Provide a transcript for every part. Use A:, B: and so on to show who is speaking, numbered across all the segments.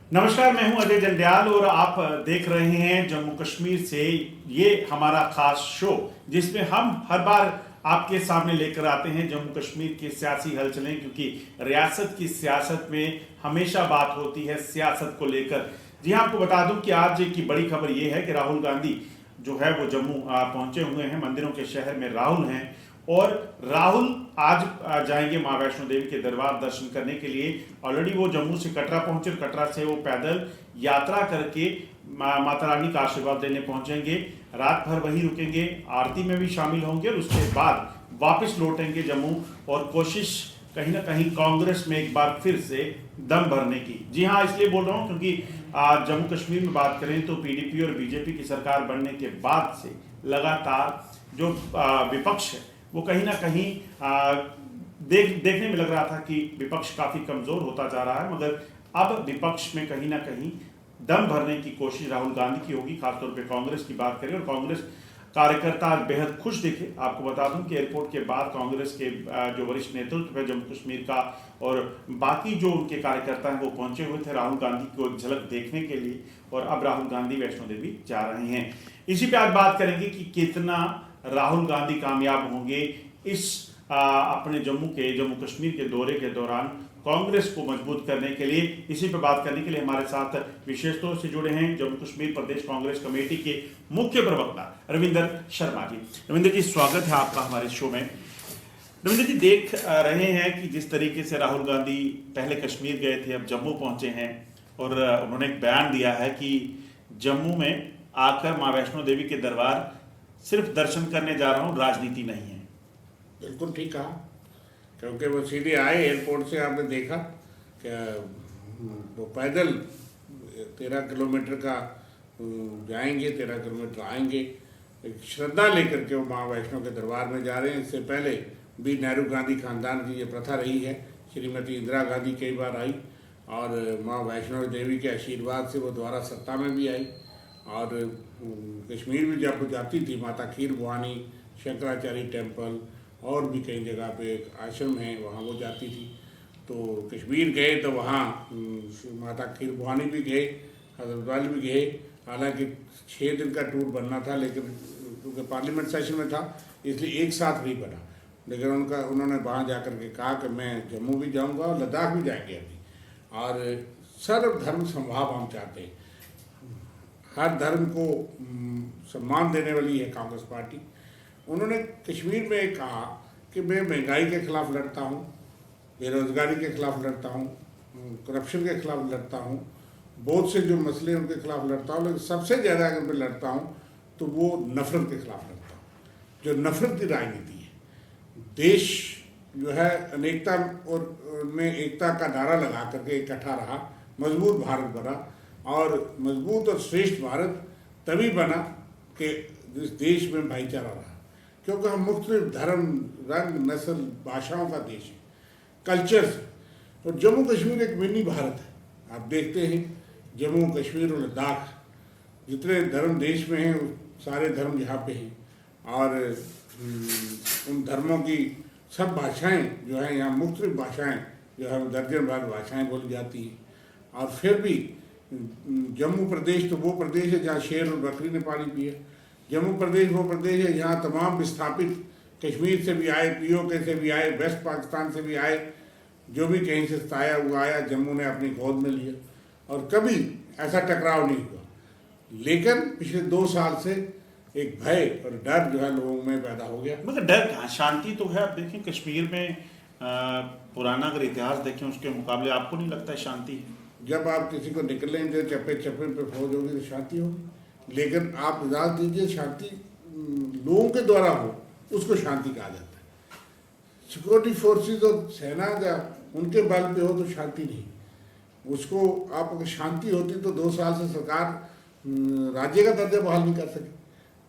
A: नमस्कार, मैं हूं अजय जंडियाल और आप देख रहे हैं जम्मू कश्मीर से ये हमारा खास शो जिसमें हम हर बार आपके सामने लेकर आते हैं जम्मू कश्मीर की सियासी हलचलें, क्योंकि रियासत की सियासत में हमेशा बात होती है सियासत को लेकर। जी हाँ, आपको बता दूं कि आज की बड़ी खबर ये है कि राहुल गांधी जो है वो जम्मू पहुंचे हुए हैं। मंदिरों के शहर में राहुल हैं और राहुल आज जाएंगे मां वैष्णो देवी के दरबार दर्शन करने के लिए। ऑलरेडी वो जम्मू से कटरा पहुंचे, कटरा से वो पैदल यात्रा करके माता रानी का आशीर्वाद लेने पहुंचेंगे। रात भर वहीं रुकेंगे, आरती में भी शामिल होंगे और उसके बाद वापस लौटेंगे जम्मू और कोशिश कहीं ना कहीं कांग्रेस में एक बार फिर से दम भरने की। जी हाँ, इसलिए बोल रहा हूँ क्योंकि जम्मू कश्मीर में बात करें तो पीडीपी और बीजेपी की सरकार बनने के बाद से लगातार जो विपक्ष है वो कहीं ना कहीं देखने में लग रहा था कि विपक्ष काफी कमजोर होता जा रहा है, मगर अब विपक्ष में कहीं ना कहीं दम भरने की कोशिश राहुल गांधी की होगी। खासतौर पे कांग्रेस की बात करें और कांग्रेस कार्यकर्ता आज बेहद खुश दिखे। आपको बता दूं कि एयरपोर्ट के बाद कांग्रेस के जो वरिष्ठ नेतृत्व है जम्मू कश्मीर का और बाकी जो उनके कार्यकर्ता हैं वो पहुंचे हुए थे राहुल गांधी को एक झलक देखने के लिए, और अब राहुल गांधी वैष्णो देवी जा रहे हैं। इसी पे आज बात करेंगे कि कितना राहुल गांधी कामयाब होंगे इस अपने जम्मू कश्मीर के दौरे के दौरान कांग्रेस को मजबूत करने के लिए। इसी पर बात करने के लिए हमारे साथ विशेष तौर से जुड़े हैं जम्मू कश्मीर प्रदेश कांग्रेस कमेटी के मुख्य प्रवक्ता रविंदर शर्मा जी। रविंदर जी, स्वागत है आपका हमारे शो में। रविंदर जी, देख रहे हैं कि जिस तरीके से राहुल गांधी पहले कश्मीर गए थे, अब जम्मू पहुंचे हैं और उन्होंने एक बयान दिया है कि जम्मू में आकर मां वैष्णो देवी के दरबार सिर्फ दर्शन करने जा रहा हूं, राजनीति नहीं है।
B: बिल्कुल ठीक कहा, क्योंकि वो सीधे आए एयरपोर्ट से, आपने देखा कि वो पैदल 13 किलोमीटर का जाएंगे, 13 किलोमीटर आएंगे। एक श्रद्धा लेकर के वो माँ वैष्णो के दरबार में जा रहे हैं। इससे पहले भी नेहरू गांधी खानदान की ये प्रथा रही है। श्रीमती इंदिरा गांधी कई बार आई और माँ वैष्णो देवी के आशीर्वाद से वो दोबारा सत्ता में भी आई। और कश्मीर में जब वो जाती थी, माता खीर भवानी, शंकराचार्य टेम्पल और भी कई जगह पे एक आश्रम है, वहाँ वो जाती थी। तो कश्मीर गए तो वहाँ माता खीर भवानी भी गए, हजरतवाल भी गए। हालांकि 6 दिन का टूर बनना था, लेकिन क्योंकि पार्लियामेंट सेशन में था इसलिए एक साथ नहीं बना। लेकिन उन्होंने वहाँ जा कर के कहा कि मैं जम्मू भी जाऊँगा और लद्दाख भी जाएंगे अभी। और सर्वधर्म समभाव हम चाहते हैं, हर धर्म को सम्मान देने वाली है कांग्रेस पार्टी। उन्होंने कश्मीर में कहा कि मैं महंगाई के खिलाफ लड़ता हूँ, बेरोजगारी के खिलाफ लड़ता हूँ, करप्शन के खिलाफ लड़ता हूँ, बहुत से जो मसले उनके खिलाफ लड़ता हूँ, लेकिन सबसे ज़्यादा अगर मैं लड़ता हूँ तो वो नफरत के खिलाफ लड़ता हूँ, जो नफरत की राजनीति है। देश जो है अनेकता और में एकता का नारा लगा करके इकट्ठा रहा, मजबूत भारत बना। और मजबूत और श्रेष्ठ भारत तभी बना कि इस देश में भाईचारा रहा, क्योंकि हम मुख्तलिफ धर्म, रंग, नस्ल, भाषाओं का देश है, कल्चर से। और जम्मू कश्मीर एक मिनी भारत है। आप देखते हैं जम्मू कश्मीर और लद्दाख, जितने धर्म देश में हैं सारे धर्म यहाँ पे हैं। और उन धर्मों की सब भाषाएं जो हैं यहाँ, मुख्तलिफ भाषाएं जो है दर्जन भर भाषाएँ बोली जाती हैं। और फिर भी जम्मू प्रदेश तो वो प्रदेश है जहाँ शेर और बकरी ने पानी पिया। जम्मू प्रदेश वो प्रदेश है जहाँ तमाम विस्थापित कश्मीर से भी आए, पीओके से भी आए, वेस्ट पाकिस्तान से भी आए, जो भी कहीं से आया वो आया, जम्मू ने अपनी गोद में लिया और कभी ऐसा टकराव नहीं हुआ। लेकिन पिछले 2 साल से एक भय और डर जो है लोगों में पैदा हो गया।
A: मगर डर कहाँ, शांति तो है। आप देखें कश्मीर में पुराना अगर इतिहास देखें उसके मुकाबले आपको नहीं लगता है शांति है?
B: जब आप किसी को निकलेंगे चप्पे चप्पे पे फौज होगी तो शांति होगी। लेकिन आप इजाज़त दीजिए, शांति लोगों के द्वारा हो उसको शांति कहा जाता है। सिक्योरिटी फोर्सेस और सेना का उनके बल पे हो तो शांति नहीं, उसको आप अगर शांति होती तो 2 साल से सरकार राज्य का दर्जा बहाल नहीं कर सकी।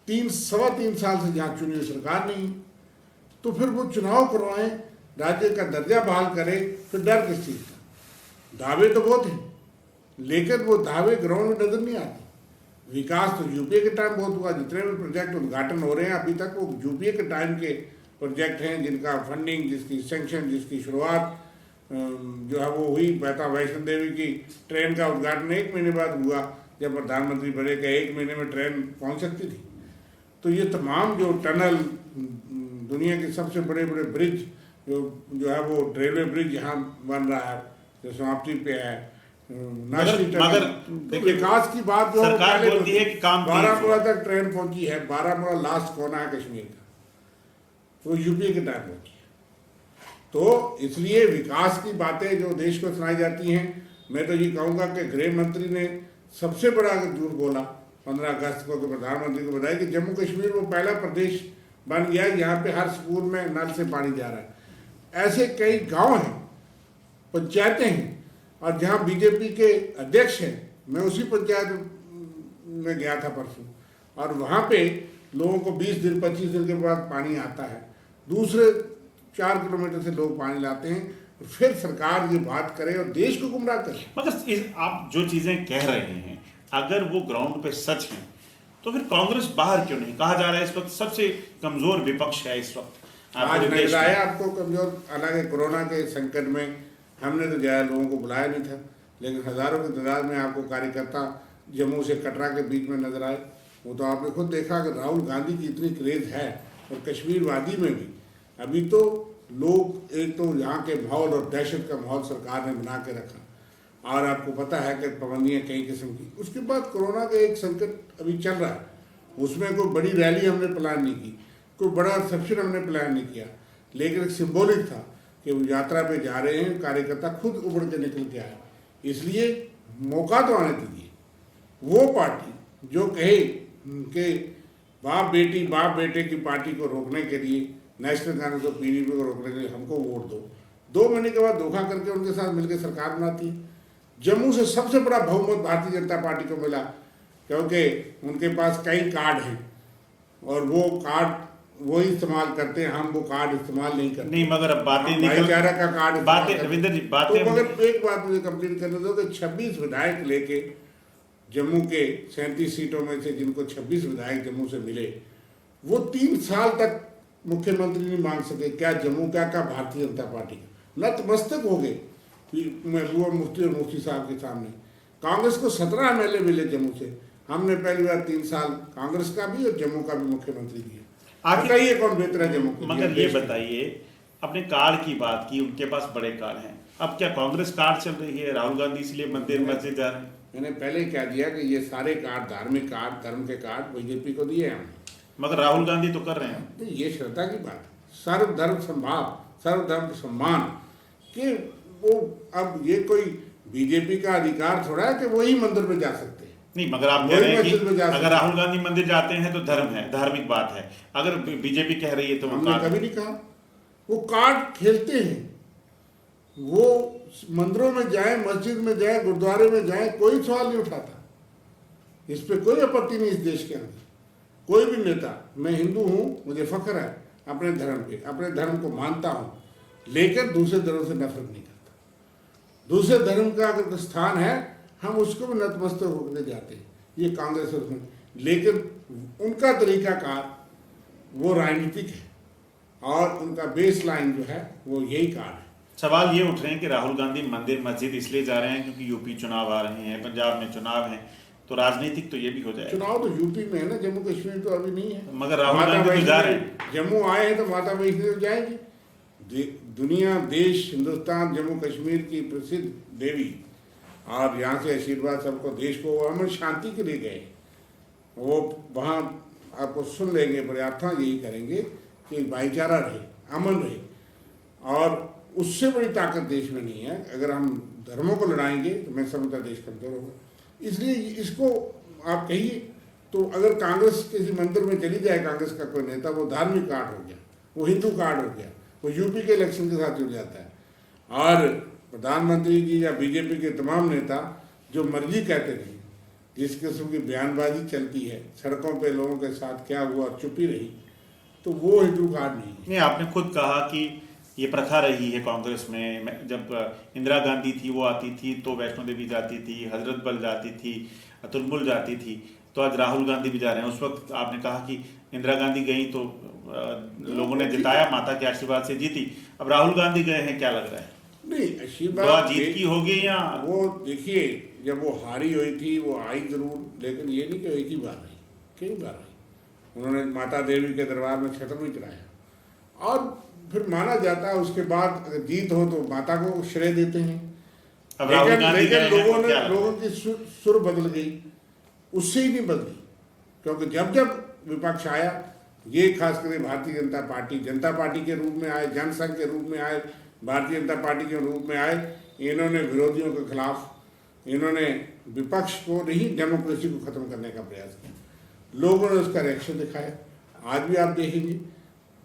B: 3 3.25 साल से जहाँ चुनी हुई सरकार नहीं, तो फिर वो चुनाव करवाएं, राज्य का दर्जा बहाल करें, फिर डर किस चीज़ का? दावे तो बहुत हैं, लेकिन वो दावे ग्राउंड में नजर नहीं आते। विकास तो यूपीए के टाइम बहुत हुआ, जितने भी प्रोजेक्ट उद्घाटन हो रहे हैं अभी तक वो यूपीए के टाइम के प्रोजेक्ट हैं, जिनका फंडिंग, जिसकी सेंक्शन, जिसकी शुरुआत जो है वो हुई, माता वैष्णो देवी की ट्रेन का उद्घाटन 1 महीने बाद हुआ जब प्रधानमंत्री बने, कि 1 महीने में ट्रेन पहुंच सकती थी। तो ये तमाम जो टनल, दुनिया के सबसे बड़े बड़े ब्रिज जो है वो रेलवे ब्रिज यहाँ बन रहा है, जो समाप्ति पे है,
A: मगर
B: तो विकास की बात जो
A: सरकार बोलती है कि काम
B: बारामूला तक ट्रेन पहुंची है। बारामूला लास्ट कोना है कश्मीर का, तो यूपी के टाइम पहुंची है। तो इसलिए विकास की बातें जो देश को सुनाई जाती हैं, मैं तो ये कहूँगा कि गृह मंत्री ने सबसे बड़ा झूठ बोला 15 अगस्त को, कि प्रधानमंत्री को बताया कि जम्मू कश्मीर वो पहला प्रदेश बन गया यहाँ पे हर स्कूल में नल से पानी जा रहा है। ऐसे कई गांव हैं, पंचायतें हैं, और जहाँ बीजेपी के अध्यक्ष हैं, मैं उसी पंचायत में गया था परसों, और वहाँ पे लोगों को 20 दिन 25 दिन के बाद पानी आता है। दूसरे 4 किलोमीटर से लोग पानी लाते हैं, फिर सरकार ये बात करे और देश को गुमराह करे।
A: मगर आप जो चीजें कह रहे हैं, अगर वो ग्राउंड पे सच है तो फिर कांग्रेस बाहर क्यों नहीं? कहा जा रहा है इस वक्त सबसे कमजोर विपक्ष है इस वक्त।
B: आज नजर आया आपको कमजोर? हालांकि कोरोना के संकट में हमने तो ज्यादा लोगों को बुलाया नहीं था, लेकिन हजारों की तादाद में आपको कार्यकर्ता जम्मू से कटरा के बीच में नजर आए। वो तो आपने खुद देखा कि राहुल गांधी की इतनी क्रेज है, और कश्मीर वादी में भी अभी तो लोग, एक तो यहाँ के माहौल और दहशत का माहौल सरकार ने बना के रखा, और आपको पता है कि पाबंदियाँ कई किस्म की। उसके बाद कोरोना का एक संकट अभी चल रहा है, उसमें कोई बड़ी रैली हमने प्लान नहीं की, कोई बड़ा रिसेप्शन हमने प्लान नहीं किया, लेकिन एक सिंबॉलिक था कि वो यात्रा पे जा रहे हैं, कार्यकर्ता खुद उबड़ के निकल के आए। इसलिए मौका तो आने दीजिए। वो पार्टी जो कहे कि बाप बेटे की पार्टी को रोकने के लिए, नेशनल कांग्रेस और पीडीपी को रोकने के लिए हमको वोट दो, 2 महीने के बाद धोखा करके उनके साथ मिलकर सरकार बनाती है। जम्मू से सबसे बड़ा बहुमत भारतीय जनता पार्टी को मिला, क्योंकि उनके पास कई कार्ड हैं और वो कार्ड वो इस्तेमाल करते हैं, हम वो कार्ड इस्तेमाल नहीं करते।
A: नहीं, मगर अब बातें
B: भाईचारा का कार्ड
A: बातें रविंदर जी बातें
B: तो मगर एक बात मुझे कंप्लीट करने दो कि 26 विधायक लेके जम्मू के 37 सीटों में से जिनको 26 विधायक जम्मू से मिले, वो 3 साल तक मुख्यमंत्री नहीं मांग सके। क्या जम्मू क्या भारतीय जनता पार्टी का नतमस्तक हो गए महबूबा मुफ्ती और मुफ्ती साहब के सामने। कांग्रेस को 17 MLA मिले जम्मू से, हमने पहली बार 3 साल कांग्रेस का भी और जम्मू का भी मुख्यमंत्री दिया। बताइए कौन बेहतर है जम्मू को?
A: मगर ये बताइए, अपने कार्ड की बात की, उनके पास बड़े कार्ड हैं, अब क्या कांग्रेस कार्ड चल रही है? राहुल गांधी इसलिए मंदिर मस्जिद जा रहे हैं।
B: मैंने पहले क्या दिया कि ये सारे कार्ड, धार्मिक कार्ड, धर्म के कार्ड बीजेपी को दिए हमने,
A: मगर राहुल गांधी तो कर रहे हैं।
B: तो ये श्रद्धा की बात है, सर्वधर्म संभाव, सर्वधर्म सम्मान कि वो, अब ये कोई बीजेपी का अधिकार थोड़ा है कि वही मंदिर में जा सकते हैं।
A: नहीं, मगर आप कह रहे हैं कि अगर राहुल गांधी मंदिर जाते हैं तो धर्म है, धार्मिक बात है। अगर बीजेपी कह रही है तो
B: हमने कभी नहीं कहा। वो कार्ड खेलते हैं, वो मंदिरों में जाए, मस्जिद में जाए, गुरुद्वारे में जाए, कोई सवाल नहीं उठाता। इस पे कोई आपत्ति नहीं इस देश के अंदर। कोई भी नेता, मैं हिंदू हूँ, मुझे फख्र है अपने धर्म पे, अपने धर्म को मानता हूँ, लेकिन दूसरे धर्म से नफरत नहीं करता। दूसरे धर्म का अगर स्थान है, हम उसको भी नतमस्तक होकर जाते हैं। ये कांग्रेस और उसमें, लेकिन उनका तरीकाकार वो राजनीतिक है, और उनका बेस लाइन जो है वो यही कार्ड है।
A: सवाल ये उठ रहे हैं कि राहुल गांधी मंदिर मस्जिद इसलिए जा रहे हैं क्योंकि यूपी चुनाव आ रहे हैं, पंजाब में चुनाव है, तो राजनीतिक तो ये भी हो जाएगा।
B: चुनाव तो यूपी में है ना, जम्मू कश्मीर तो अभी नहीं है।
A: मगर राहुल गांधी तो जा रहे हैं।
B: जम्मू आए हैं तो माता वैष्णो तो जाएंगे। दुनिया, देश, हिंदुस्तान, जम्मू कश्मीर की प्रसिद्ध देवी, और यहाँ से आशीर्वाद सबको, देश को अमन शांति के लिए गए। वो वहाँ आपको सुन लेंगे, प्रार्थना यही करेंगे कि भाईचारा रहे, अमन रहे, और उससे बड़ी ताकत देश में नहीं है। अगर हम धर्मों को लड़ाएंगे तो मैं समझता देश कमजोर होगा। इसलिए इसको आप कहिए तो, अगर कांग्रेस किसी मंदिर में चली जाए, कांग्रेस का कोई नेता, वो धार्मिक कार्ड हो गया, वो हिंदू कार्ड हो गया, वो यूपी के इलेक्शन के साथ जुड़ जाता है। और प्रधानमंत्री जी या बीजेपी के तमाम नेता जो मर्जी कहते रहे, जिस किस्म की बयानबाजी चलती है, सड़कों पे लोगों के साथ क्या हुआ चुपी रही, तो वो हिंदू कार्ड नहीं है।
A: नहीं, आपने खुद कहा कि ये प्रथा रही है कांग्रेस में। जब इंदिरा गांधी थी, वो आती थी तो वैष्णो देवी जाती थी, हजरत बल जाती थी, तुलमुल जाती थी, तो आज राहुल गांधी भी जा रहे हैं। उस वक्त आपने कहा कि इंदिरा गांधी गई तो लोगों ने जिताया, माता के आशीर्वाद से जीती। अब राहुल गांधी गए हैं, क्या लग रहा है?
B: नहीं अच्छी
A: दुआ
B: बात
A: जीत की होगी या
B: वो देखिए, जब वो हारी हुई थी वो आई जरूर, लेकिन ये नहीं कि एक ही बार आई, कई बार आई। उन्होंने माता देवी के दरबार में छत्र भी चढ़ाया और फिर माना जाता है उसके बाद अगर जीत हो तो माता को श्रेय देते हैं।
A: अब राहुल
B: लेकिन
A: गांधी
B: लेकिन
A: गए हैं,
B: लोगों
A: तो
B: ने
A: क्या लगता है?
B: लोगों की सुर बदल गई, उससे ही नहीं बदली। क्योंकि जब जब विपक्ष आया, ये खास करके भारतीय जनता पार्टी के रूप में आए, जनसंघ के रूप में आए, भारतीय जनता पार्टी के रूप में आए, इन्होंने विरोधियों के खिलाफ, इन्होंने विपक्ष को नहीं डेमोक्रेसी को खत्म करने का प्रयास किया। लोगों ने उसका रिएक्शन दिखाया। आज भी आप देखेंगे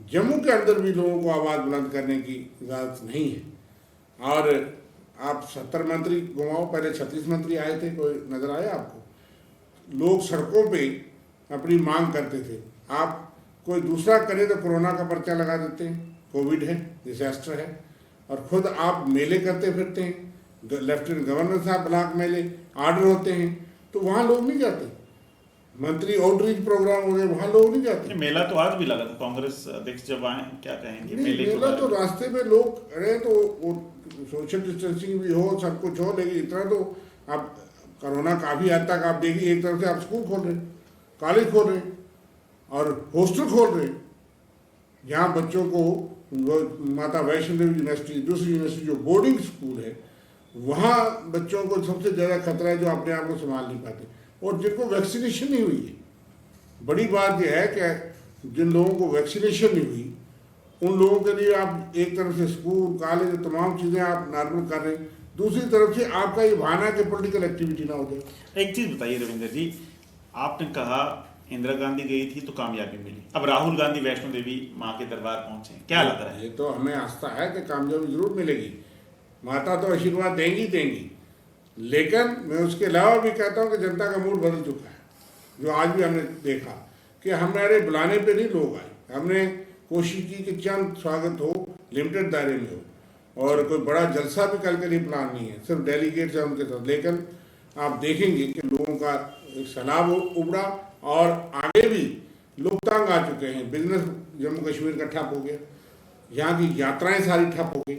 B: जम्मू के अंदर भी लोगों को आवाज़ बुलंद करने की इजाज़त नहीं है। और आप 70 मंत्री घुमाओ, पहले 36 मंत्री आए थे, कोई नजर आया आपको? लोग सड़कों पे अपनी मांग करते थे। आप कोई दूसरा करे तो कोरोना का पर्चा लगा देते हैं, कोविड है, डिजास्टर है, और खुद आप मेले करते फिरते हैं। लेफ्टिनेंट गवर्नर साहब ब्लॉक मेले ऑर्डर होते हैं तो वहाँ लोग नहीं जाते। मंत्री आउटरीच प्रोग्राम हो गए, वहाँ लोग नहीं जाते।
A: मेला तो आज भी लगा था, कांग्रेस अध्यक्ष जब आए क्या कहेंगे
B: नहीं,
A: मेले के
B: मेला
A: बारे
B: तो
A: में?
B: रास्ते में लोग अरे तो वो सोशल डिस्टेंसिंग भी हो, सब कुछ हो, लेकिन इतना तो आप कोरोना काफ़ी हद तक आप देखिए, एक तरफ से आप स्कूल खोल रहे, कॉलेज खोल रहे और हॉस्टल खोल रहे, जहाँ बच्चों को माता वैष्णो देवी यूनिवर्सिटी, दूसरी यूनिवर्सिटी जो बोर्डिंग स्कूल है, वहाँ बच्चों को सबसे ज़्यादा खतरा है, जो अपने आप को संभाल नहीं पाते और जिनको वैक्सीनेशन नहीं हुई है। बड़ी बात यह है कि जिन लोगों को वैक्सीनेशन नहीं हुई, उन लोगों के लिए आप एक तरफ से स्कूल, कॉलेज, तमाम चीज़ें आप नॉर्मल कर रहे हैं, दूसरी तरफ से आपका ये बहाना कि पॉलिटिकल एक्टिविटी ना हो जाए।
A: एक चीज बताइए रविंद्र जी, आपने कहा इंदिरा गांधी गई थी तो कामयाबी मिली, अब राहुल गांधी वैष्णो देवी माँ के दरबार पहुंचे, क्या लग रहा है?
B: ये तो हमें आस्था है कि कामयाबी जरूर मिलेगी, माता तो आशीर्वाद देंगी देंगी, लेकिन मैं उसके अलावा भी कहता हूँ कि जनता का मूड बदल चुका है। जो आज भी हमने देखा कि हमारे बुलाने पे नहीं लोग आए, हमने कोशिश की कि चंद स्वागत हो, लिमिटेड दायरे में हो, और कोई बड़ा जलसा भी कल के लिए प्लान नहीं है, सिर्फ डेलीगेट्स है उनके साथ। लेकिन आप देखेंगे कि लोगों का एक सैलाब उमड़ा और आगे भी लोग तंग आ चुके हैं। बिजनेस जम्मू कश्मीर का ठप हो गया, यहाँ की यात्राएं सारी ठप हो गई।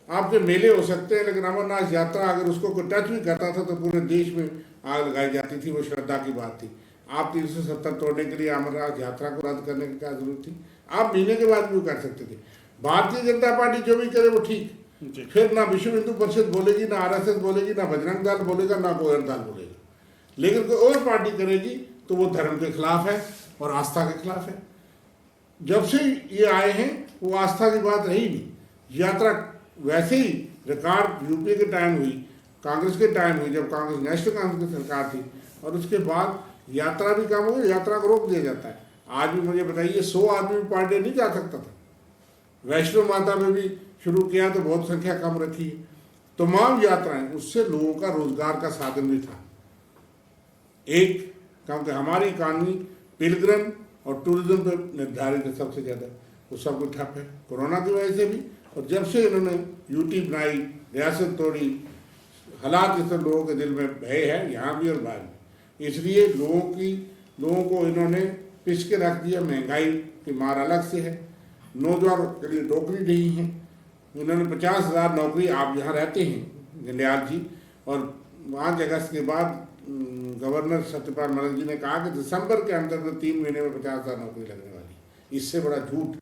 B: आपके मेले हो सकते हैं, लेकिन अमरनाथ यात्रा अगर उसको कोई टच भी करता था तो पूरे देश में आग लगाई जाती थी, वो श्रद्धा की बात थी। आप 370 तोड़ने के लिए अमरनाथ यात्रा को रद्द करने की क्या जरूरत थी? आप महीने के बाद भी कर सकते थे। भारतीय जनता पार्टी जो भी करे वो ठीक, फिर ना विश्व हिंदू परिषद बोलेगी, ना RSS बोलेगी, ना बजरंग दल बोलेगा, ना कोई और दल बोलेगा, लेकिन कोई और पार्टी करेगी तो वो धर्म के खिलाफ है और आस्था के खिलाफ है। जब से ये आए हैं वो आस्था की बात रही नहीं। यात्रा वैसे ही रिकॉर्ड यूपीए के टाइम हुई, कांग्रेस के टाइम हुई, जब कांग्रेस नेशनल कांग्रेस की सरकार थी, और उसके बाद यात्रा भी कम हो गई, यात्रा को रोक दिया जाता है। आज भी मुझे बताइए 100 आदमी पर डे नहीं जा सकता था। वैष्णो माता में भी शुरू किया तो बहुत संख्या कम रखी। तमाम यात्राएं, उससे लोगों का रोजगार का साधन भी था एक, क्योंकि हमारी इकानमी पिलग्रम और टूरिज्म पर निर्धारित है सबसे ज़्यादा, वो सब कुछ ठप है कोरोना की वजह से भी। और जब से इन्होंने यूटी बनाई, रियासत तोड़ी, हालात इस लोगों के दिल में भय है, यहाँ भी और बाहर भी। इसलिए लोगों को इन्होंने पिस के रख दिया। महंगाई की मार अलग से है, नौजवानों के लिए नौकरी नहीं है। इन्होंने 50,000 नौकरी, आप यहाँ रहते हैं गंडयाल जी, और 5 अगस्त के बाद गवर्नर सत्यपाल मलिक जी ने कहा कि दिसंबर के अंदर तो 3 महीने में 50,000 नौकरी लगने वाली। इससे बड़ा झूठ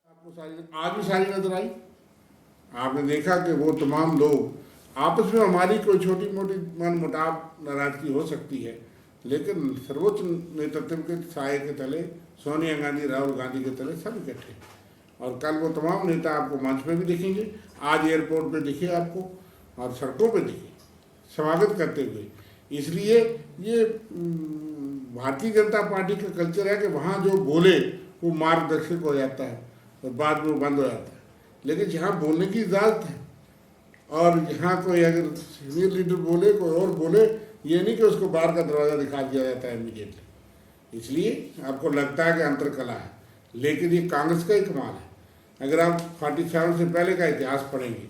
B: आपको आज भी सारी नजर आई। आपने देखा कि वो तमाम लोग आपस में, हमारी कोई छोटी मोटी मन मुटाव नाराजगी हो सकती है, लेकिन सर्वोच्च नेतृत्व के साए के तले, सोनिया गांधी, राहुल गांधी के तले सब इकट्ठे। और कल वो तमाम नेता आपको मंच पे भी दिखेंगे, आज एयरपोर्ट पे दिखे आपको और सड़कों पे दिखे स्वागत करते हुए। इसलिए ये भारतीय जनता पार्टी का कल्चर है कि वहाँ जो बोले वो मार्गदर्शक हो जाता है और बाद में वो बंद हो जाता है। लेकिन जहाँ बोलने की इजाज़त है और यहाँ कोई अगर सीनियर लीडर बोले, कोई और बोले, ये नहीं कि उसको बाहर का दरवाज़ा दिखा दिया जाता है इमीडिएटली। इसलिए आपको लगता है कि अंतर कला है, लेकिन ये कांग्रेस का ही कमाल है। अगर आप 47 से पहले का इतिहास पढ़ेंगे,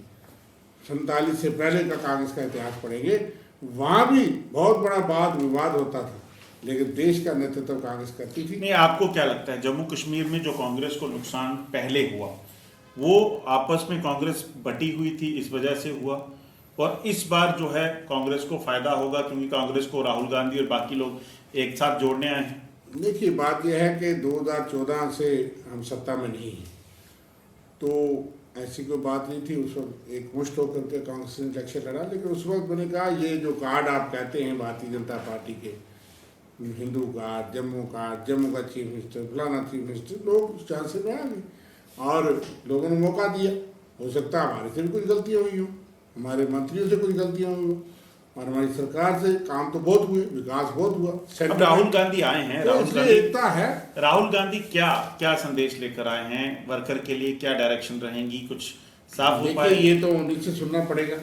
B: 47 से पहले का कांग्रेस का इतिहास पढ़ेंगे, वहाँ भी बहुत बड़ा वाद विवाद होता था, लेकिन देश का नेतृत्व कांग्रेस करती थी।
A: नहीं, आपको क्या लगता है जम्मू कश्मीर में जो कांग्रेस को नुकसान पहले हुआ वो आपस में कांग्रेस बटी हुई थी इस वजह से हुआ, और इस बार जो है कांग्रेस को फायदा होगा क्योंकि कांग्रेस को राहुल गांधी और बाकी लोग एक साथ जोड़ने आए हैं?
B: देखिए, बात यह है कि 2014 से हम सत्ता में नहीं हैं, तो ऐसी कोई बात नहीं थी। उस वक्त एक मुश्त होकर के कांग्रेस ने इलेक्शन लड़ा, लेकिन उस वक्त मैंने कहा ये जो कार्ड आप कहते हैं भारतीय जनता पार्टी के, हिंदू कार्ड, जम्मू का चीफ मिनिस्टर, फलाना चीफ मिनिस्टर, लोग चांसेस में आ गए और लोगों ने मौका दिया। हो सकता है हमारे से भी कुछ गलतियाँ हुई हो, हमारे मंत्रियों से कुछ गलतियाँ हुई हो, और हमारी सरकार से काम तो बहुत हुए, विकास बहुत हुआ।
A: अब राहुल गांधी आए हैं,
B: तो
A: राहुल
B: इसलिए
A: गांधी
B: एकता है।
A: राहुल गांधी क्या संदेश लेकर आए हैं वर्कर के लिए? क्या डायरेक्शन रहेंगी, कुछ साफ हो
B: देखिए,
A: पाए?
B: ये तो उन्हीं से सुनना पड़ेगा,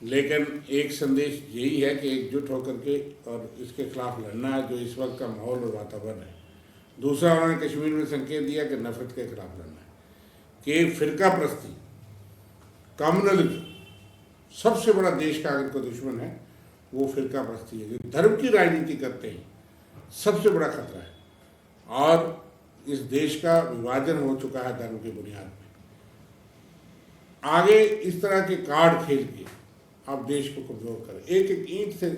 B: लेकिन एक संदेश यही है कि एकजुट होकर के और इसके खिलाफ लड़ना है जो इस वक्त का माहौल और वातावरण है। दूसरा, उन्होंने कश्मीर में संकेत दिया कि नफरत के खिलाफ लड़ना है, कि फिरका प्रस्ती, कम्युनलिज्म सबसे बड़ा देश का अगर कोई दुश्मन है वो फिरका प्रस्ती है, जो धर्म की राजनीति करते हैं, सबसे बड़ा खतरा है। और इस देश का विभाजन हो चुका है धर्म की बुनियाद पे। आगे इस तरह के कार्ड खेल के आप देश को कमजोर करें, एक एक ईंट से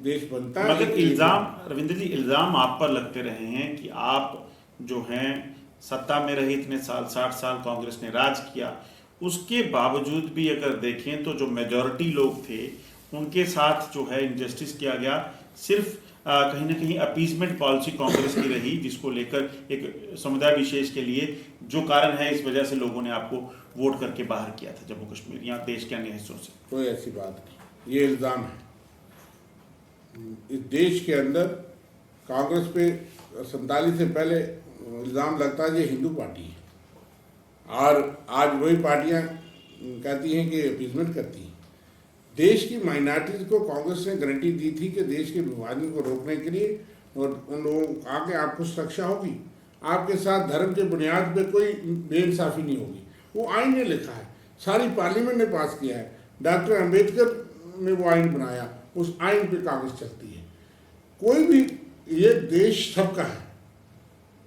B: देश बनता है।
A: मगर इल्जाम, रविंद्र जी, इल्जाम आप पर लगते रहे हैं कि आप जो हैं सत्ता में रहे इतने साल, 60 साल कांग्रेस ने राज किया, उसके बावजूद भी अगर देखें तो जो मेजॉरिटी लोग थे उनके साथ जो है इनजस्टिस किया गया। सिर्फ कहीं ना कहीं अपीजमेंट पॉलिसी कांग्रेस की रही, जिसको लेकर एक समुदाय विशेष के लिए जो कारण है, इस वजह से लोगों ने आपको वोट करके बाहर किया था जम्मू कश्मीर या देश के अन्य हिस्सों से।
B: कोई ऐसी बात नहीं, ये इल्ज़ाम है। इस देश के अंदर कांग्रेस पे 47 से पहले इल्ज़ाम लगता है ये हिंदू पार्टी है, और आज वही पार्टियां कहती हैं कि अपीजमेंट करती हैं। देश की माइनॉरिटीज़ को कांग्रेस ने गारंटी दी थी कि देश के विभाजन को रोकने के लिए, और उन लोगों को कहा कि आपको सुरक्षा होगी, आपके साथ धर्म के बुनियाद पे कोई बेइंसाफ़ी नहीं होगी। वो आइन ने लिखा है, सारी पार्लियामेंट ने पास किया है, डॉक्टर अंबेडकर ने वो आइन बनाया, उस आइन पे कांग्रेस चलती है। कोई भी, ये देश सबका है,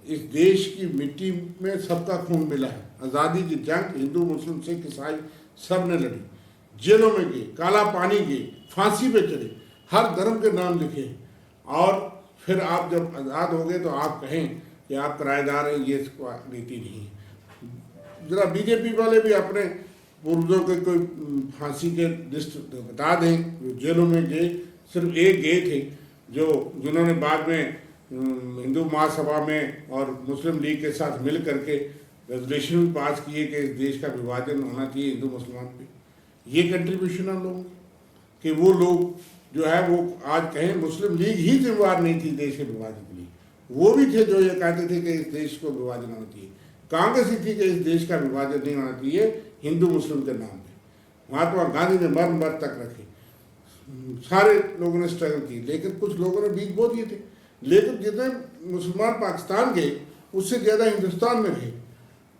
B: इस देश की मिट्टी में सबका खून मिला है। आज़ादी की जंग हिंदू, मुस्लिम, सिख, ईसाई सब ने लड़ी, जेलों में गए, काला पानी गए, फांसी पे चढ़े, हर धर्म के नाम लिखे, और फिर आप जब आज़ाद हो गए तो आप कहें कि आप किराएदार हैं, ये नीति नहीं है। जरा बीजेपी वाले भी अपने पूर्वजों के कोई फांसी के लिस्ट बता दें जो जेलों में गए। सिर्फ एक गए थे जिन्होंने बाद में हिंदू महासभा में और मुस्लिम लीग के साथ मिल करके रेजोल्यूशन भी पास किए कि इस देश का विभाजन होना चाहिए हिंदू मुसलमान पे। ये कंट्रीब्यूशन है लोगों कि वो लोग जो है वो आज कहें मुस्लिम लीग ही जिम्मेवार नहीं थी देश के विभाजन के लिए, वो भी थे जो ये कहते थे कि इस देश को विभाजन होना चाहिए। कांग्रेस ही थी कि इस देश का विभाजन नहीं होना चाहिए हिंदू मुस्लिम के नाम पे। महात्मा गांधी ने मर मर तक रखे, सारे लोगों ने स्ट्रगल की, लेकिन कुछ लोगों ने बीज बो दिए थे। लेकिन जितने मुसलमान पाकिस्तान गए उससे ज़्यादा हिंदुस्तान में रहे,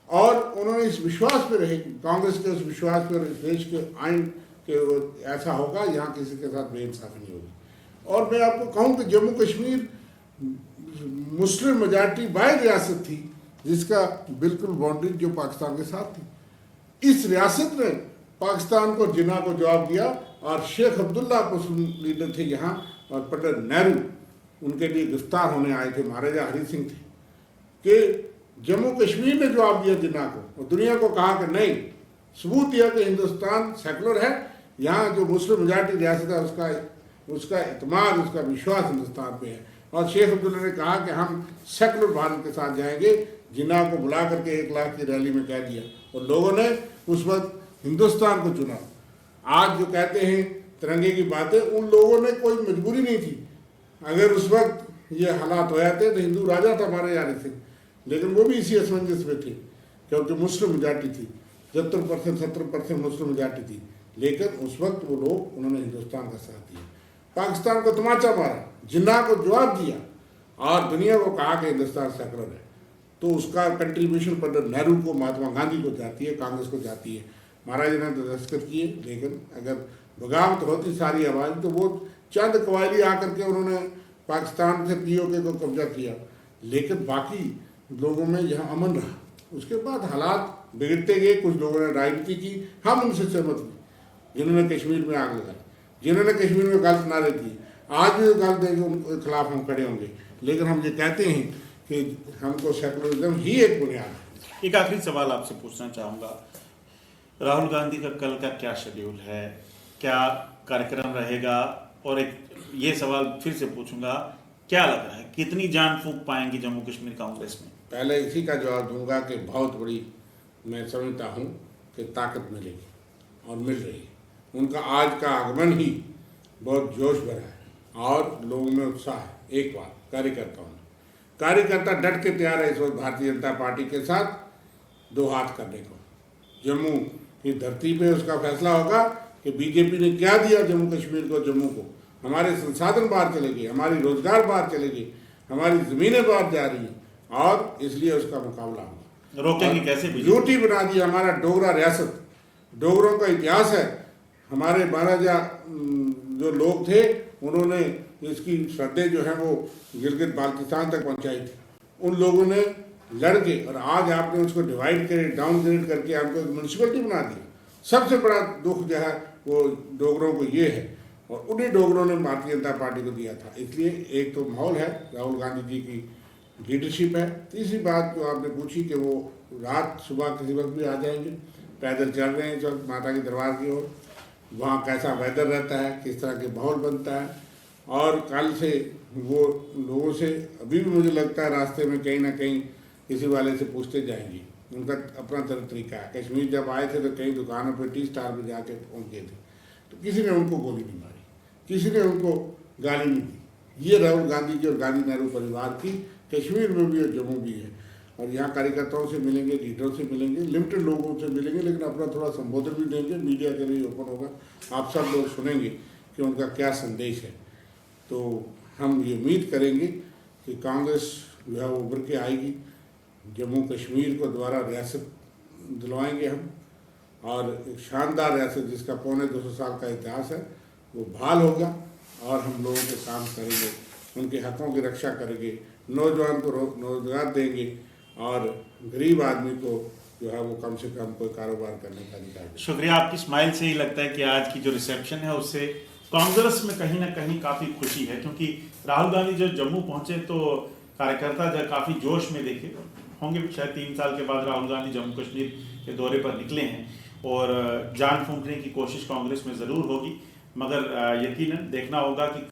B: और उन्होंने इस विश्वास पे रहे, कांग्रेस के उस विश्वास पर, इस देश के आइन के ऐसा होगा यहाँ किसी के साथ बेइंसाफी नहीं होगी। और मैं आपको कहूँ कि Jammu Kashmir Muslim majority wide रियासत थी जिसका बिल्कुल बाउंड्री जो पाकिस्तान के साथ थी। इस रियासत ने पाकिस्तान को जिन्ना को जवाब दिया, और शेख अब्दुल्ला मुस्लिम लीडर थे यहाँ, और पंडित नेहरू उनके लिए गिरफ्तार होने आए थे, महाराजा हरि सिंह थे, कि जम्मू कश्मीर ने जवाब दिया जिन्ना को, और दुनिया को कहा कि नहीं, सबूत दिया कि हिंदुस्तान सेकुलर है, यहाँ जो मुस्लिम मेजॉरिटी रियासत है उसका इत्मीनान, उसका विश्वास हिंदुस्तान पे है। और शेख अब्दुल्ला ने कहा कि हम सेकुलर भारत के साथ जाएंगे, जिन्ना को बुला करके 1 लाख की रैली में कह दिया, और लोगों ने उस वक्त हिंदुस्तान को चुना। आज जो कहते हैं तिरंगे की बातें, उन लोगों ने कोई मजबूरी नहीं थी। अगर उस वक्त ये हालात हो जाते तो हिंदू राजा था मारे जा रहे थे, लेकिन वो भी इसी असमंजस में थे क्योंकि मुस्लिम मेजॉरिटी थी, 70% 70% मुस्लिम मेजॉरिटी थी। लेकिन उस वक्त वो लोग, उन्होंने हिंदुस्तान का साथ दिया, पाकिस्तान को तमाचा मारा, जिन्ना को जवाब दिया और दुनिया को कहा कि हिंदुस्तान सेकुलर है। तो उसका कंट्रीब्यूशन पंडित नेहरू को, महात्मा गांधी को जाती है, कांग्रेस को जाती है। महाराज ने तो दस्तखत किए, लेकिन अगर बगावत होती सारी आवाज़ तो वो चंद कवायली आकर के उन्होंने पाकिस्तान से पीओके को कब्जा किया, लेकिन बाकी लोगों में यहाँ अमन रहा। उसके बाद हालात बिगड़ते गए, कुछ लोगों ने राजनीति की, हम उनसे सहमत हुए, जिन्होंने कश्मीर में आग लगाई, जिन्होंने कश्मीर में गलत नारे दिए। आज भी गलत देंगे, उनके खिलाफ हम खड़े होंगे, लेकिन हम ये कहते हैं कि हमको सेकुलरिज्म ही एक बुनियाद है।
A: एक आखिरी सवाल आपसे पूछना चाहूँगा, राहुल गांधी का कल का क्या शेड्यूल है, क्या कार्यक्रम रहेगा? और एक ये सवाल फिर से पूछूंगा, क्या लग रहा है कितनी जान फूंक पाएंगी जम्मू कश्मीर कांग्रेस में?
B: पहले इसी का जवाब दूंगा कि बहुत बड़ी मैं समझता हूँ कि ताकत मिलेगी और मिल रही है। उनका आज का आगमन ही बहुत जोश भरा है और लोगों में उत्साह है। एक बात कार्यकर्ताओं में, कार्यकर्ता डट के तैयार है इस वक्त भारतीय जनता पार्टी के साथ दो हाथ करने को। जम्मू की धरती पे उसका फैसला होगा कि बीजेपी ने क्या दिया जम्मू कश्मीर को, जम्मू को। हमारे संसाधन बाहर चले गए, हमारी रोजगार बाहर चले गए, हमारी ज़मीनें बाहर जा रही हैं, और इसलिए उसका मुकाबला होगा।
A: रोकेंगे कैसे?
B: यूटी बना दिया हमारा डोगरा रियासत, डोगरों का इतिहास है। हमारे महाराजा जो लोग थे उन्होंने इसकी श्रद्धे जो है वो गिलगित बाल्टिस्तान तक पहुंचाई थी। उन लोगों ने लड़ के, और आज आपने उसको डिवाइड करे, डाउनग्रेड करके आपको एक म्यूनसिपलिटी बना दिया। सबसे बड़ा दुख जो है वो डोगरों को ये है, और उन्हीं डोगरों ने भारतीय जनता पार्टी को दिया था। इसलिए एक तो माहौल है, राहुल गांधी जी की लीडरशिप है। तीसरी बात जो आपने पूछी कि वो रात सुबह किसी वक्त भी आ जाएंगे, पैदल चल रहे हैं इस वक्त माता के दरबार की ओर, वहाँ कैसा वेदर रहता है, किस तरह के माहौल बनता है। और कल से वो लोगों से अभी भी मुझे लगता है रास्ते में कहीं ना कहीं किसी वाले से पूछते जाएंगे, उनका अपना तरीका है। कश्मीर जब आए थे तो कई दुकानों पर टी स्टार में जाके पहुँचे थे, तो किसी ने उनको गोली नहीं मारी, किसी ने उनको गाली नहीं दी। ये राहुल गांधी की और गांधी नेहरू परिवार की कश्मीर में भी और जम्मू भी है। और यहाँ कार्यकर्ताओं से मिलेंगे, लीडरों से मिलेंगे, लिमिटेड लोगों से मिलेंगे, लेकिन अपना थोड़ा संबोधन भी देंगे, मीडिया के लिए ओपन होगा, आप सब लोग सुनेंगे कि उनका क्या संदेश है। तो हम ये उम्मीद करेंगे कि कांग्रेस जो है उभर के आएगी, जम्मू कश्मीर को दोबारा रियासत दिलवाएंगे हम, और एक शानदार रियासत जिसका 250 साल का इतिहास है वो बहाल होगा, और हम लोगों के काम करेंगे, उनके हकों की रक्षा करेंगे, नौजवान को रोजगार देंगे, और गरीब आदमी को जो है वो कम से कम कोई कारोबार करने का अधिकार देंगे।
A: शुक्रिया, आपकी स्माइल से ही लगता है कि आज की जो रिसेप्शन है उससे कांग्रेस में कहीं ना कहीं काफ़ी खुशी है, क्योंकि राहुल गांधी जब जम्मू पहुंचे तो कार्यकर्ता जब काफ़ी जोश में देखे होंगे। शायद 3 साल के बाद राहुल गांधी जम्मू कश्मीर के दौरे पर निकले हैं, और जान फूंकने की कोशिश कांग्रेस में ज़रूर होगी, मगर यकीनन देखना होगा कि